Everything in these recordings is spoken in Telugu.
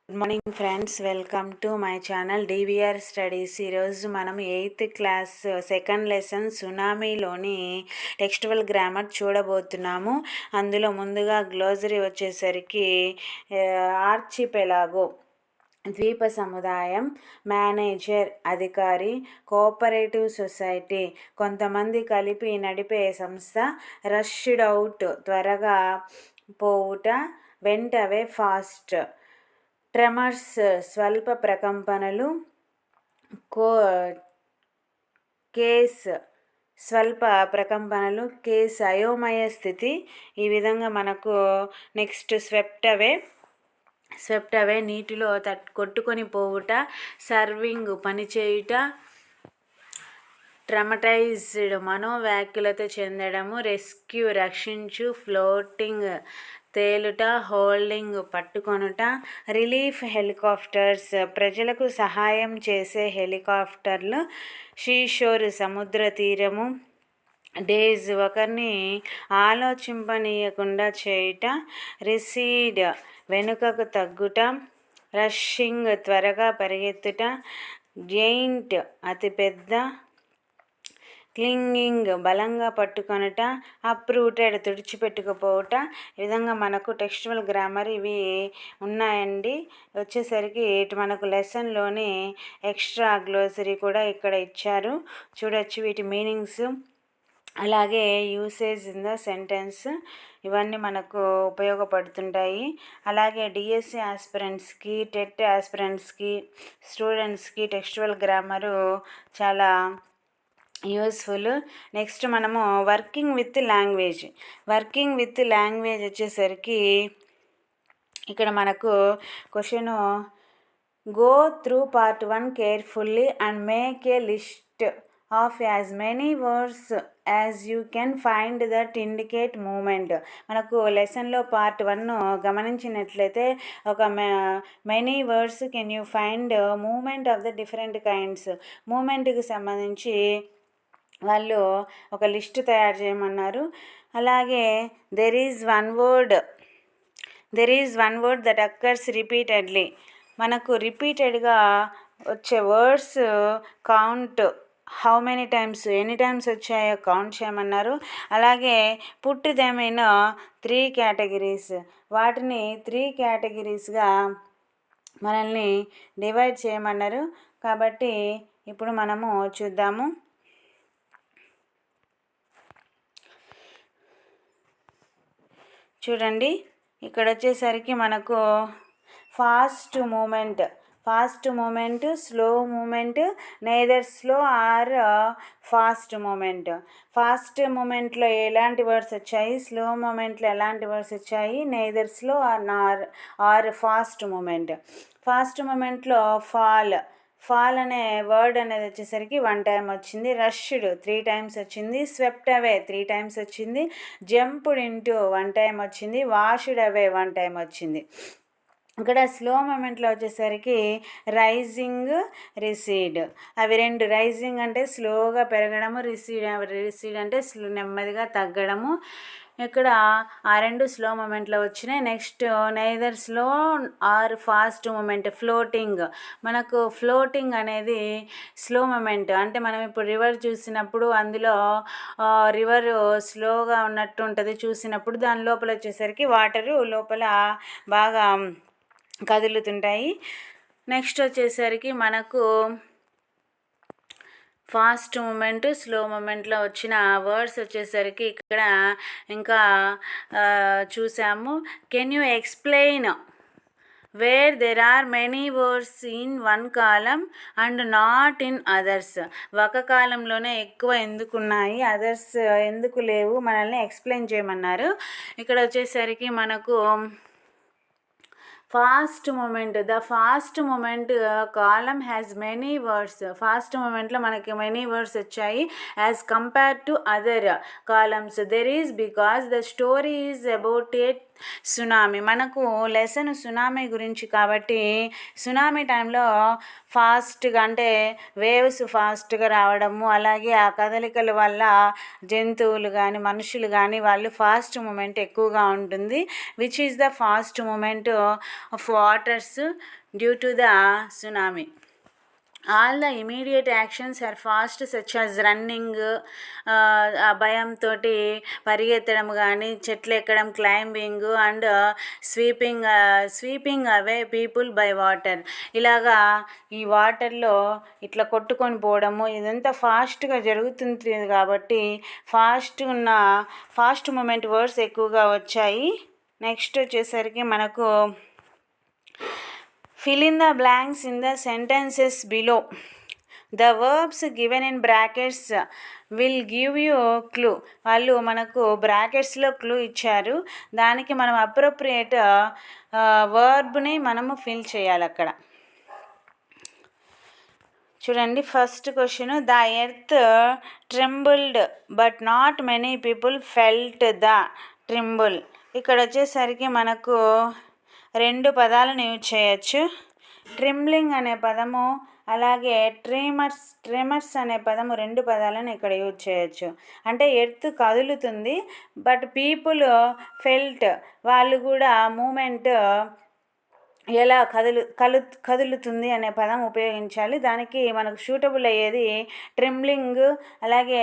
Good morning friends, welcome to my channel DVR studies. ఈరోజు మనం 8th క్లాస్ సెకండ్ లెసన్ సునామీలోని టెక్స్టువల్ గ్రామర్ చూడబోతున్నాము. అందులో ముందుగా గ్లోజరీ వచ్చేసరికి ఆర్చిపెలాగో ద్వీప సముదాయం, మేనేజర్ అధికారి, కోఆపరేటివ్ సొసైటీ కొంతమంది కలిపి నడిపే సంస్థ, రష్డ్ అవుట్ త్వరగా పోవుట, వెంట్ అవే ఫాస్ట్, ట్రెమర్స్ స్వల్ప ప్రకంపనలు, కేస్ స్వల్ప ప్రకంపనలు, కేస్ అయోమయ స్థితి. ఈ విధంగా మనకు నెక్స్ట్ స్వెప్ట్ అవే నీటిలో కొట్టుకొని పోవుట, సర్వింగ్ పనిచేయుట, ట్రమటైజ్డ్ మనోవ్యాకులత చెందడము, రెస్క్యూ రక్షించు, ఫ్లోటింగ్ తేలుట, హోల్డింగ్ పట్టుకొనుట, రిలీఫ్ హెలికాప్టర్స్ ప్రజలకు సహాయం చేసే హెలికాప్టర్లు, షీషోర్ సముద్ర తీరము, డేజ్ ఒకరిని ఆలోచింపనీయకుండా చేయుట, రిసీడ్ వెనుకకు తగ్గుట, రషింగ్ త్వరగా పరిగెత్తుట, జెయింట్ అతిపెద్ద, క్లింగింగ్ బలంగా పట్టుకొనుట, అప్రూటెడ్ తుడిచిపెట్టుకుపోవుట. ఈ విధంగా మనకు టెక్స్టువల్ గ్రామర్ ఇవి ఉన్నాయండి. వచ్చేసరికి మనకు లెసన్లోని ఎక్స్ట్రా గ్లోసరీ కూడా ఇక్కడ ఇచ్చారు, చూడొచ్చు. వీటి మీనింగ్స్ అలాగే యూసేజ్ ఇన్ ద సెంటెన్స్ ఇవన్నీ మనకు ఉపయోగపడుతుంటాయి. అలాగే డిఎస్సి ఆస్పిరెంట్స్కి, టెట్ ఆస్పిరెంట్స్కి, స్టూడెంట్స్కి టెక్స్టువల్ గ్రామరు చాలా యూస్ఫుల్. నెక్స్ట్ మనము వర్కింగ్ విత్ లాంగ్వేజ్ వచ్చేసరికి ఇక్కడ మనకు question, go through part 1 carefully and make a list of as many words as you can find that indicate movement. మనకు లెసన్లో పార్ట్ 1 గమనించినట్లయితే ఒక many words can you find movement of the different kinds, మూమెంట్కి సంబంధించి వాళ్ళు ఒక లిస్ట్ తయారు చేయమన్నారు. అలాగే there is one word that occurs repeatedly. మనకు రిపీటెడ్గా వచ్చే words count, how many times, ఎన్ని టైమ్స్ వచ్చాయో కౌంట్ చేయమన్నారు. అలాగే పుట్ దెమ్ ఇన్ 3 కేటగిరీస్, వాటిని 3 కేటగిరీస్గా మనల్ని డివైడ్ చేయమన్నారు. కాబట్టి ఇప్పుడు మనము చూద్దాము. చూడండి, ఇక్కడ వచ్చేసరికి మనకు fast moment, slow moment, neither slow or fast moment. Fast మూమెంట్లో ఎలాంటి వర్డ్స్ వచ్చాయి, స్లో మూమెంట్లో ఎలాంటి వర్డ్స్ వచ్చాయి, neither slow or fast moment. Fast మూమెంట్లో ఫాల్ అనే వర్డ్ అనేది వచ్చేసరికి 1 టైం వచ్చింది, రష్డ్ 3 టైమ్స్ వచ్చింది, స్వెప్ట్ అవే 3 టైమ్స్ వచ్చింది, జంప్డ్ ఇంటూ 1 టైం వచ్చింది, వాష్డ్ అవే 1 టైం వచ్చింది. ఇక్కడ స్లో మూమెంట్లో వచ్చేసరికి రైజింగ్, రిసీడ్, అవి 2. రైజింగ్ అంటే స్లోగా పెరగడము, రిసీడ్ అంటే నెమ్మదిగా తగ్గడము. ఇక్కడ ఆ 2 స్లో మూమెంట్లో వచ్చినాయి. Next neither slow or fast moment, floating. మనకు ఫ్లోటింగ్ అనేది స్లో మూమెంట్. అంటే మనం ఇప్పుడు రివర్ చూసినప్పుడు అందులో రివర్ స్లోగా ఉన్నట్టు ఉంటుంది చూసినప్పుడు, దాని లోపల వచ్చేసరికి వాటరు లోపల బాగా కదులుతుంటాయి. నెక్స్ట్ వచ్చేసరికి మనకు ఫాస్ట్ మూమెంట్, స్లో మూమెంట్లో వచ్చిన వర్డ్స్ వచ్చేసరికి ఇక్కడ ఇంకా చూసాము. Can you explain where there are many words in 1 column and not in others. ఒక కాలంలోనే ఎక్కువ ఎందుకు ఉన్నాయి, అదర్స్ ఎందుకు లేవు, మనల్ని ఎక్స్ప్లెయిన్ చేయమన్నారు. ఇక్కడ వచ్చేసరికి మనకు fast moment, the fast moment column has many words. Fast మూమెంట్లో మనకి మెనీ వర్డ్స్ వచ్చాయి as compared to other columns. There is because the story is about a tsunami. మనకు లెసన్ సునామీ గురించి కాబట్టి సునామీ టైంలో ఫాస్ట్గా అంటే వేవ్స్ ఫాస్ట్గా రావడము, అలాగే ఆ కదలికల వల్ల జంతువులు కానీ మనుషులు కానీ వాళ్ళు ఫాస్ట్ మూమెంట్ ఎక్కువగా ఉంటుంది. Which is the fast moment of waters due to the tsunami. All the immediate actions are fast such as running, భయంతో పరిగెత్తడం కానీ, చెట్లు ఎక్కడం, climbing and sweeping away people by water. ఇలాగా ఈ వాటర్లో ఇట్లా కొట్టుకొని పోవడము ఇదంతా ఫాస్ట్గా జరుగుతుంది కాబట్టి ఫాస్ట్ మూమెంట్ వర్డ్స్ ఎక్కువగా వచ్చాయి. నెక్స్ట్ వచ్చేసరికి మనకు fill in the blanks in the sentences below. The verbs given in brackets will give you clue. వాళ్ళు మనకు బ్రాకెట్స్లో క్లూ ఇచ్చారు, దానికి మనం అప్రోప్రియేట్ వర్బ్ని మనము ఫిల్ చేయాలి అక్కడ. చూడండి, first question, the earth trembled but not many people felt the tremble. ఇక్కడ వచ్చేసరికి మనకు రెండు పదాలను యూజ్ చేయొచ్చు. ట్రిమ్లింగ్ అనే పదము అలాగే ట్రిమర్స్ అనే పదము, రెండు పదాలను ఇక్కడ యూజ్ చేయొచ్చు. అంటే ఎర్త్ కదులుతుంది బట్ పీపుల్ ఫెల్ట్, వాళ్ళు కూడా మూమెంట్ ఎలా కదులుతుంది అనే పదం ఉపయోగించాలి. దానికి మనకు సూటబుల్ అయ్యేది ట్రిమ్లింగ్ అలాగే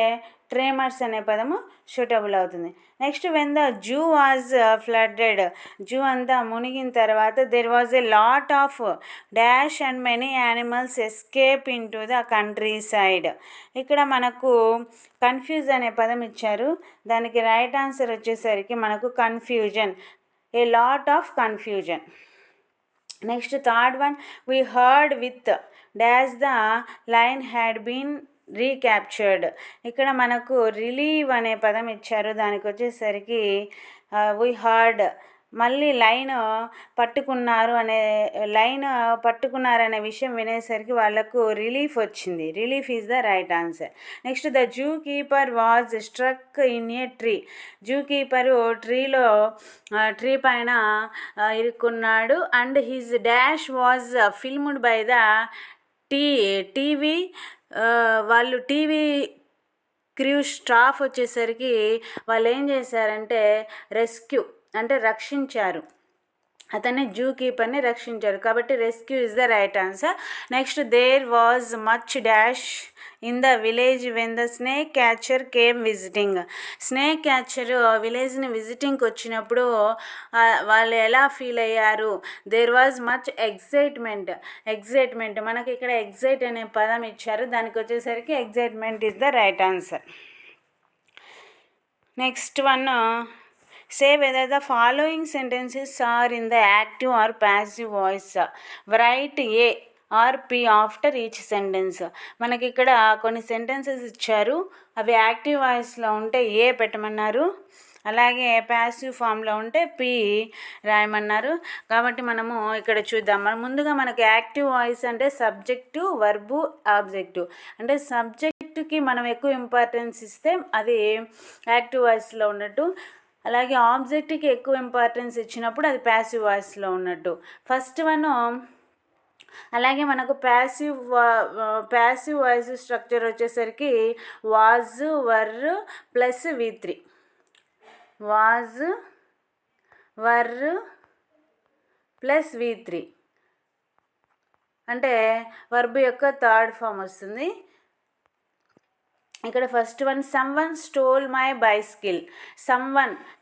ట్రేమర్స్ అనే పదము సూటబుల్ అవుతుంది. Next, when the zoo was flooded, zoo అంతా మునిగిన తర్వాత there was a lot of dash and many animals escape in to the country side. ఇక్కడ మనకు కన్ఫ్యూజ్ అనే పదం ఇచ్చారు, దానికి రైట్ ఆన్సర్ వచ్చేసరికి మనకు confusion, a lot of confusion. Next, third one, we heard with dash the line had been recaptured. ఇక్కడ మనకు రిలీవ్ అనే పదం ఇచ్చారు, దానికి వచ్చేసరికి వీ హర్డ్, మళ్ళీ లైన్ పట్టుకున్నారనే విషయం వినేసరికి వాళ్ళకు రిలీఫ్ వచ్చింది. Relief is the right answer. Next, the zoo keeper was struck in a tree. Zoo keeper tree పైన ఇరుక్కున్నాడు. And his dash was filmed by the TV. వాళ్ళు టీవీ క్రూ స్టాఫ్ వచ్చేసరికి వాళ్ళు ఏం చేశారంటే రెస్క్యూ అంటే రక్షించారు, అతన్ని జూ కీపర్ని రక్షించారు కాబట్టి rescue is the right answer. Next, there was much dash in the village when the snake catcher came visiting. Snake catcher విలేజ్ని విజిటింగ్కి వచ్చినప్పుడు వాళ్ళు ఎలా ఫీల్ అయ్యారు? దేర్ వాజ్ మచ్ ఎగ్జైట్మెంట్, మనకి ఇక్కడ ఎగ్జైట్ అనే పదం ఇచ్చారు, దానికి వచ్చేసరికి excitement is the right answer. Next one, say whether the following sentences are in the active or passive voice. Write A or P after each sentence. మనకి ఇక్కడ కొన్ని సెంటెన్సెస్ ఇచ్చారు, అవి యాక్టివ్ వాయిస్లో ఉంటే ఏ పెట్టమన్నారు, అలాగే ప్యాసివ్ ఫామ్లో ఉంటే పి రాయమన్నారు. కాబట్టి మనము ఇక్కడ చూద్దాం. ముందుగా మనకి యాక్టివ్ వాయిస్ అంటే సబ్జెక్టు, వర్బు, ఆబ్జెక్టివ్. అంటే సబ్జెక్టుకి మనం ఎక్కువ ఇంపార్టెన్స్ ఇస్తే అది యాక్టివ్ వాయిస్లో ఉన్నట్టు, అలాగే ఆబ్జెక్ట్కి ఎక్కువ ఇంపార్టెన్స్ ఇచ్చినప్పుడు అది ప్యాసివ్ వాయిస్లో ఉన్నట్టు. ఫస్ట్ వన్, అలాగే మనకు ప్యాసివ్ వాయిస్ స్ట్రక్చర్ వచ్చేసరికి was, were plus V3. Was, were plus V3 అంటే వర్బ్ యొక్క థర్డ్ ఫామ్ వస్తుంది. ఇక్కడ first one, someone stole my bicycle.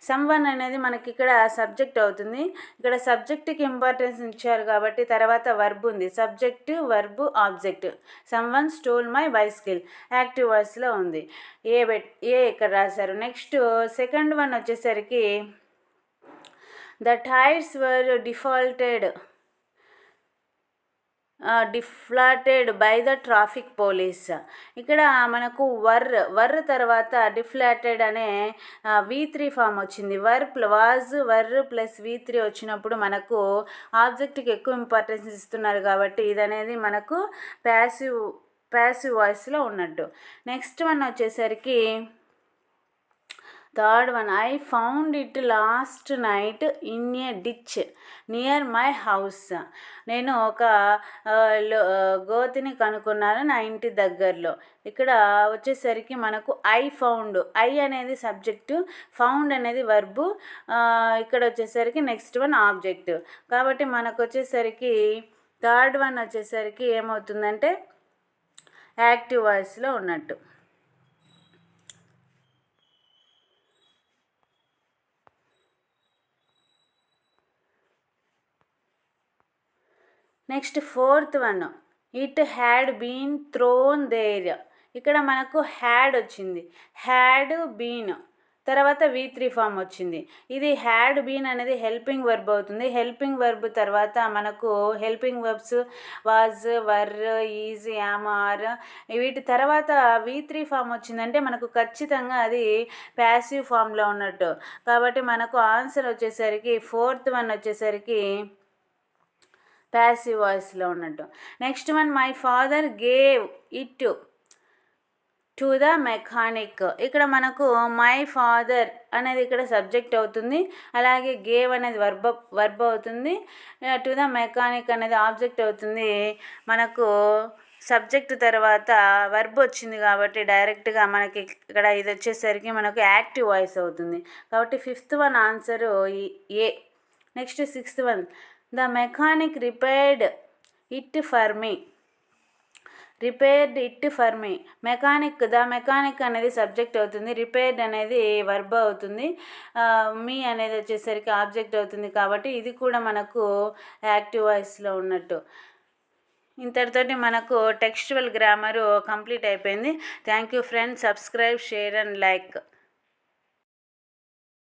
Someone అనేది మనకి ఇక్కడ సబ్జెక్ట్ అవుతుంది. ఇక్కడ సబ్జెక్ట్కి ఇంపార్టెన్స్ ఇచ్చారు కాబట్టి తర్వాత వర్బ్ ఉంది, subject, verb, object. Someone stole my bicycle active వాయిస్లో ఉంది, ఏ ఇక్కడ రాశారు. నెక్స్ట్ సెకండ్ వన్ వచ్చేసరికి the tyres were deflated by the traffic police. ఇక్కడ మనకు వర్ తర్వాత డిఫ్లాటెడ్ అనే V3 ఫామ్ వచ్చింది. వాజ్, వర్ ప్లస్ V3 వచ్చినప్పుడు మనకు ఆబ్జెక్ట్కి ఎక్కువ ఇంపార్టెన్స్ ఇస్తున్నారు కాబట్టి ఇది అనేది మనకు ప్యాసివ్ వాయిస్లో ఉన్నట్టు. నెక్స్ట్ వన్ వచ్చేసరికి third one, I found it last night in a ditch near my house. నేను ఒక గోతిని కనుక్కున్నాను నా ఇంటి దగ్గరలో. ఇక్కడ వచ్చేసరికి మనకు ఐ ఫౌండ్, ఐ అనేది సబ్జెక్టు, ఫౌండ్ అనేది వర్బు, ఇక్కడ వచ్చేసరికి నెక్స్ట్ వన్ ఆబ్జెక్ట్. కాబట్టి మనకు వచ్చేసరికి థర్డ్ వన్ వచ్చేసరికి ఏమవుతుందంటే యాక్టివ్ వాయిస్లో ఉన్నట్టు. Next fourth one, it had been thrown there. ఇక్కడ మనకు హ్యాడ్ వచ్చింది, హ్యాడ్ బీన్, తర్వాత V3 ఫామ్ వచ్చింది. ఇది హ్యాడ్ బీన్ అనేది హెల్పింగ్ వర్బ్ అవుతుంది. హెల్పింగ్ వర్బ్ తర్వాత మనకు helping verbs was, were, is, am, are, వీటి తర్వాత V3 ఫామ్ వచ్చిందంటే మనకు ఖచ్చితంగా అది ప్యాసివ్ ఫామ్లో ఉన్నట్టు. కాబట్టి మనకు ఆన్సర్ వచ్చేసరికి ఫోర్త్ వన్ వచ్చేసరికి ప్యాసివ్ వాయిస్లో ఉన్నట్టు. Next one, my father gave it to the mechanic. ఇక్కడ మనకు మై ఫాదర్ అనేది ఇక్కడ సబ్జెక్ట్ అవుతుంది, అలాగే గేవ్ అనేది వర్బ్ అవుతుంది, టు ద మెకానిక్ అనేది ఆబ్జెక్ట్ అవుతుంది. మనకు సబ్జెక్ట్ తర్వాత వర్బ్ వచ్చింది కాబట్టి డైరెక్ట్గా మనకి ఇక్కడ ఇది వచ్చేసరికి మనకు యాక్టివ్ వాయిస్ అవుతుంది. కాబట్టి fifth one answer A. Next sixth one, the mechanic repaired it for me. Repaired it for me, mechanic, the mechanic అనేది సబ్జెక్ట్ అవుతుంది, రిపేర్డ్ అనేది వర్బ్ అవుతుంది, మీ అనేది వచ్చేసరికి ఆబ్జెక్ట్ అవుతుంది. కాబట్టి ఇది కూడా మనకు యాక్టివ్ వాయిస్లో ఉన్నట్టు. ఇంతటితోటి మనకు టెక్స్చువల్ గ్రామరు కంప్లీట్ అయిపోయింది. Thank you friends. Subscribe, share and like.